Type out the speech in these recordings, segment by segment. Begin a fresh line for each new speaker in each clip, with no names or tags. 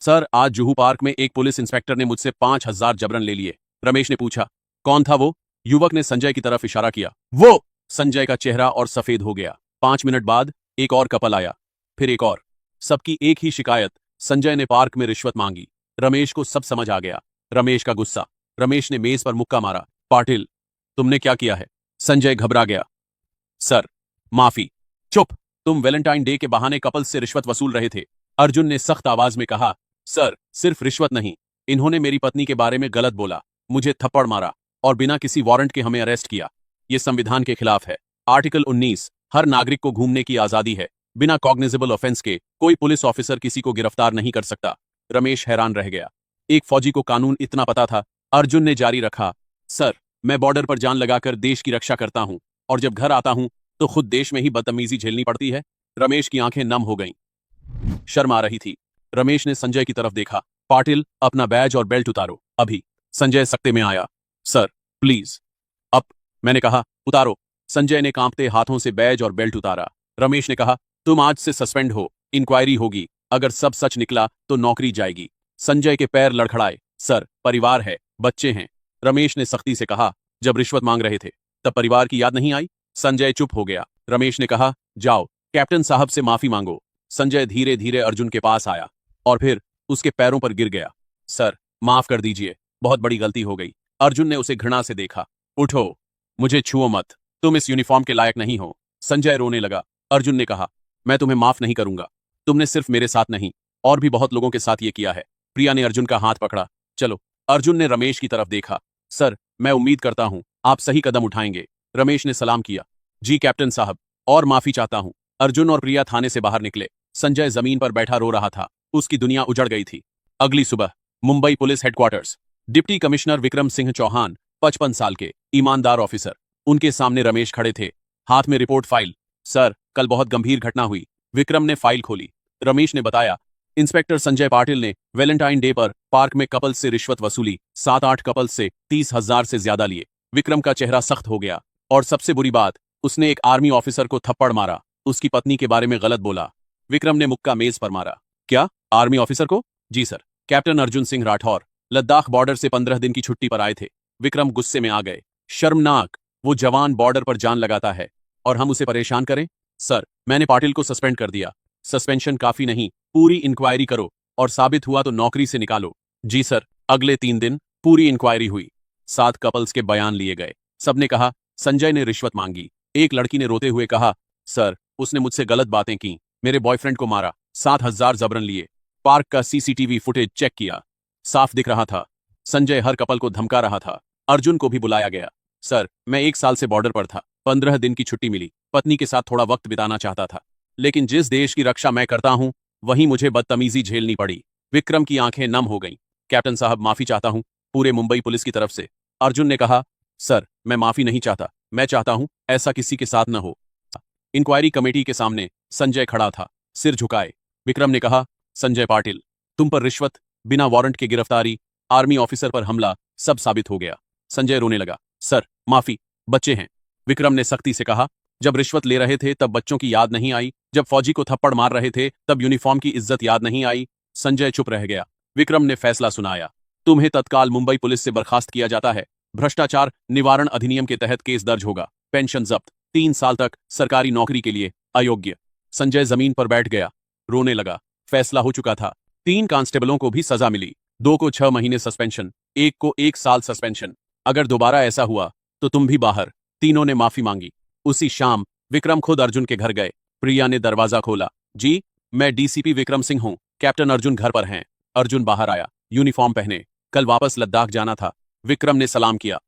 Sir, आज Juhu park में एक पुलिस इंस्पेक्टर ने मुझसे 5,000 जबरन ले लिए। रमेश ने पूछा, कौन था वो? युवक ने संजय की तरफ इशारा किया। वो! संजय का चेहरा और सफेद हो गया। 5 मिनट बाद एक और कपल आया, फिर एक और। सबकी एक ही शिकायत, संजय ने पार्क में रिश्वत मांगी। रमेश को सब समझ आ गया। रमेश का गुस्सा। रमेश ने मेज पर मुक्का मारा। पाटिल, तुमने क्या किया है? संजय घबरा गया। सर, माफी। चुप! तुम वैलेंटाइन डे के बहाने कपल्स से रिश्वत वसूल रहे थे। अर्जुन ने सख्त आवाज में कहा। सर, सिर्फ रिश्वत नहीं, इन्होंने मेरी पत्नी के बारे में गलत बोला, मुझे थप्पड़ मारा और बिना किसी वारंट के हमें अरेस्ट किया। ये संविधान के खिलाफ है। आर्टिकल 19, हर नागरिक को घूमने की आजादी है। बिना कॉग्निजेबल ऑफेंस के कोई पुलिस ऑफिसर किसी को गिरफ्तार नहीं कर सकता। रमेश हैरान रह गया। एक फौजी को कानून इतना पता था? अर्जुन ने जारी रखा। सर, मैं बॉर्डर पर जान लगाकर देश की रक्षा करता हूं, और जब घर आता हूं तो खुद देश में ही बदतमीजी झेलनी पड़ती है। रमेश की आंखें नम हो गईं। शर्म आ रही थी। रमेश ने संजय की तरफ देखा। पाटिल, अपना बैज और बेल्ट उतारो, अभी। संजय सख्ते में आया। Sir, please. अब, मैंने कहा, उतारो। संजय ने कांपते हाथों से बैज और बेल्ट उतारा। रमेश ने कहा, तुम आज से सस्पेंड हो, इंक्वायरी होगी, अगर सब सच निकला तो नौकरी जाएगी। संजय के पैर लड़खड़ाए। सर, परिवार है, बच्चे हैं। रमेश ने सख्ती से कहा, जब रिश्वत मांग रहे थे तब परिवार की याद नहीं आई? संजय चुप हो गया। रमेश ने कहा, जाओ, कैप्टन साहब से माफी मांगो। संजय धीरे धीरे अर्जुन के पास आया और फिर उसके पैरों पर गिर गया। सर, माफ कर दीजिए, बहुत बड़ी गलती हो गई। अर्जुन ने उसे घृणा से देखा। उठो, मुझे छुओ मत, तुम इस यूनिफॉर्म के लायक नहीं हो। संजय रोने लगा। अर्जुन ने कहा, मैं तुम्हें माफ नहीं करूंगा। तुमने सिर्फ मेरे साथ नहीं, और भी बहुत लोगों के साथ ये किया है। प्रिया ने अर्जुन का हाथ पकड़ा। चलो। अर्जुन ने रमेश की तरफ देखा। सर, मैं उम्मीद करता हूं आप सही कदम उठाएंगे। रमेश ने सलाम किया। जी कैप्टन साहब, और माफी चाहता हूं। अर्जुन और प्रिया थाने से बाहर निकले। संजय जमीन पर बैठा रो रहा था। उसकी दुनिया उजड़ गई थी। अगली सुबह Mumbai police headquarters. Deputy commissioner Vikram Singh Chauhan, 55 साल के ईमानदार ऑफिसर। उनके सामने रमेश खड़े थे, हाथ में रिपोर्ट फाइल। सर, कल बहुत गंभीर घटना हुई। विक्रम ने फाइल खोली। रमेश ने बताया, इंस्पेक्टर संजय पाटिल ने वैलेंटाइन डे पर पार्क में कपल्स से रिश्वत वसूली। 7-8 कपल्स से 30,000 से ज्यादा लिए। विक्रम का चेहरा सख्त हो गया। और सबसे बुरी बात, उसने एक आर्मी ऑफिसर को थप्पड़ मारा, उसकी पत्नी के बारे में गलत बोला। विक्रम ने मुक्का मेज पर मारा। क्या, आर्मी ऑफिसर को? जी sir, captain Arjun Singh Rathore, Ladakh border से 15 दिन की छुट्टी पर आए थे। विक्रम गुस्से में आ गए। शर्मनाक, वो जवान बॉर्डर पर जान लगाता है और हम उसे परेशान करें? सर, मैंने पाटिल को सस्पेंड कर दिया। सस्पेंशन काफी नहीं, पूरी इंक्वायरी करो, और साबित हुआ तो नौकरी से निकालो। जी सर। अगले 3 दिन पूरी इंक्वायरी हुई। 7 कपल्स के बयान लिए गए। सबने कहा, संजय ने रिश्वत मांगी। एक लड़की ने रोते हुए कहा, सर, उसने मुझसे गलत बातें की, मेरे बॉयफ्रेंड को मारा, 7,000 जबरन लिए। पार्क का सीसीटीवी फुटेज चेक किया, साफ दिख रहा था, संजय हर कपल को धमका रहा था। अर्जुन को भी बुलाया गया। सर, मैं 1 साल से बॉर्डर पर था, 15 दिन की छुट्टी मिली, पत्नी के साथ थोड़ा वक्त बिताना चाहता था, लेकिन जिस देश की रक्षा मैं करता हूं वहीं मुझे बदतमीजी झेलनी पड़ी। विक्रम की आंखें नम हो गईं। कैप्टन साहब, माफी चाहता हूं, पूरे मुंबई पुलिस की तरफ से। अर्जुन ने कहा, सर, मैं माफी नहीं चाहता, मैं चाहता हूं ऐसा किसी के साथ न हो। इंक्वायरी कमेटी के सामने संजय खड़ा था, सिर झुकाए। विक्रम ने कहा, संजय पाटिल, तुम पर रिश्वत, बिना वारंट के गिरफ्तारी, आर्मी ऑफिसर पर हमला, सब साबित हो गया। संजय रोने लगा। सर, माफी, बच्चे हैं। विक्रम ने सख्ती से कहा, जब रिश्वत ले रहे थे तब बच्चों की याद नहीं आई, जब फौजी को थप्पड़ मार रहे थे तब यूनिफॉर्म की इज्जत याद नहीं आई। संजय चुप रह गया। विक्रम ने फैसला सुनाया, तुम्हें तत्काल मुंबई पुलिस से बर्खास्त किया जाता है। भ्रष्टाचार निवारण अधिनियम के तहत केस दर्ज होगा। पेंशन जब्त, 3 साल तक सरकारी नौकरी के लिए अयोग्य। संजय जमीन पर बैठ गया, रोने लगा। फैसला हो चुका था। 3 कांस्टेबलों को भी सजा मिली। 2 को 6 महीने सस्पेंशन, 1 को 1 साल सस्पेंशन। अगर दोबारा ऐसा हुआ तो तुम भी बाहर। तीनों ने माफी मांगी। उसी शाम विक्रम खुद अर्जुन के घर गए। प्रिया ने दरवाजा खोला। जी, मैं डीसीपी विक्रम सिंह हूं, कैप्टन अर्जुन घर पर हैं। अर्जुन बाहर आया, यूनिफॉर्म पहने, कल वापस लद्दाख जाना था। विक्रम ने सलाम किया।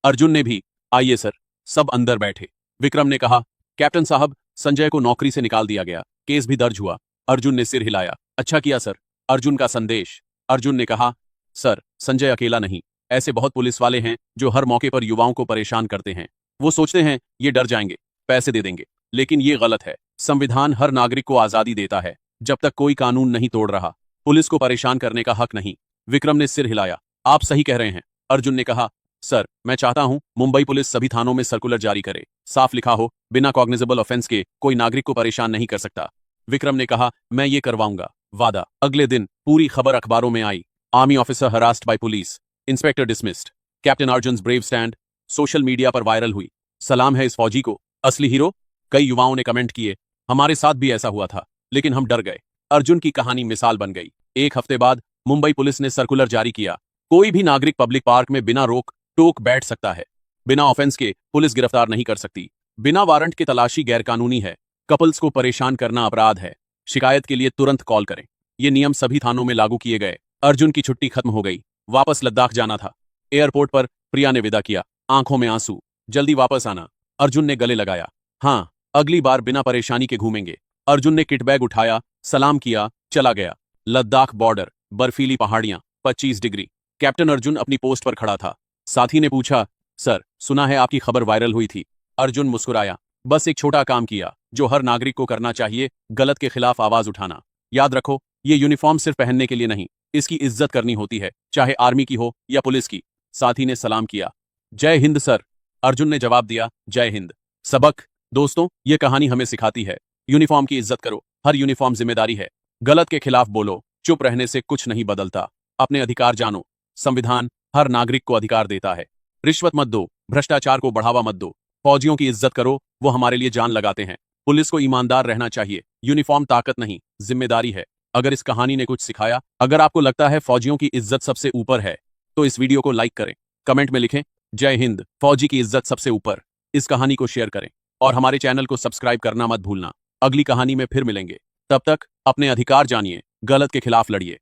अर्जुन ने भी। आइए सर। सब अंदर बैठे। विक्रम ने कहा, कैप्टन साहब, संजय को नौकरी से निकाल दिया गया, केस भी दर्ज हुआ। अर्जुन ने सिर हिलाया। अच्छा किया सर। अर्जुन का संदेश। अर्जुन ने कहा, सर, संजय अकेला नहीं, ऐसे बहुत पुलिस वाले हैं जो हर मौके पर युवाओं को परेशान करते हैं। वो सोचते हैं ये डर जाएंगे, पैसे दे देंगे, लेकिन ये गलत है। संविधान हर नागरिक को आजादी देता है, जब तक कोई कानून नहीं तोड़ रहा। पुलिस को परेशान करने का हक नहीं। विक्रम ने सिर हिलाया। आप सही कह रहे हैं। अर्जुन ने कहा, सर, मैं चाहता हूं मुंबई पुलिस सभी थानों में सर्कुलर जारी करे, साफ लिखा हो, बिना कॉग्निजेबल ऑफेंस के कोई नागरिक को परेशान नहीं कर सकता। विक्रम ने कहा, मैं ये करवाऊंगा। वादा। अगले दिन पूरी खबर अखबारों में आई। Army officer harassed by police, inspector dismissed, captain Arjun's brave stand social media पर वायरल हुई। सलाम है इस फौजी को, असली हीरो। कई युवाओं ने कमेंट किए, हमारे साथ भी ऐसा हुआ था, लेकिन हम डर गए। अर्जुन की कहानी मिसाल बन गई। एक हफ्ते बाद मुंबई पुलिस ने सर्कुलर जारी किया, कोई भी नागरिक पब्लिक पार्क में बिना रोक टोक बैठ सकता है। बिना ऑफेंस के पुलिस गिरफ्तार नहीं कर सकती। बिना वारंट के तलाशी गैरकानूनी है। कपल्स को परेशान करना अपराध है। शिकायत के लिए तुरंत कॉल करें। ये नियम सभी थानों में लागू किए गए। अर्जुन की छुट्टी खत्म हो गई, वापस लद्दाख जाना था। एयरपोर्ट पर प्रिया ने विदा किया, आंखों में आंसू। जल्दी वापस आना। अर्जुन ने गले लगाया, हाँ अगली बार बिना परेशानी के घूमेंगे। अर्जुन ने किट बैग उठाया, सलाम किया, चला गया। लद्दाख बॉर्डर, बर्फीली पहाड़ियां, 25 डिग्री। कैप्टन अर्जुन अपनी पोस्ट पर खड़ा था। साथी ने पूछा, सर सुना है आपकी खबर वायरल हुई थी। अर्जुन मुस्कुराया, बस एक छोटा काम किया जो हर नागरिक को करना चाहिए, गलत के खिलाफ आवाज उठाना। याद रखो, ये यूनिफॉर्म सिर्फ पहनने के लिए नहीं, इसकी इज्जत करनी होती है, चाहे आर्मी की हो या पुलिस की। साथी ने सलाम किया, जय हिंद सर। अर्जुन ने जवाब दिया, जय हिंद। सबक, दोस्तों ये कहानी हमें सिखाती है, यूनिफॉर्म की इज्जत करो, हर यूनिफॉर्म जिम्मेदारी है। गलत के खिलाफ बोलो, चुप रहने से कुछ नहीं बदलता। अपने अधिकार जानो, संविधान हर नागरिक को अधिकार देता है। रिश्वत मत दो, भ्रष्टाचार को बढ़ावा मत दो। फौजियों की इज्जत करो, वो हमारे लिए जान लगाते हैं। पुलिस को ईमानदार रहना चाहिए, यूनिफॉर्म ताकत नहीं जिम्मेदारी है। अगर इस कहानी ने कुछ सिखाया, अगर आपको लगता है फौजियों की इज्जत सबसे ऊपर है, तो इस वीडियो को लाइक करें, कमेंट में लिखें जय हिंद, फौजी की इज्जत सबसे ऊपर। इस कहानी को शेयर करें और हमारे चैनल को सब्सक्राइब करना मत भूलना। अगली कहानी में फिर मिलेंगे, तब तक अपने अधिकार जानिए, गलत के खिलाफ लड़िए।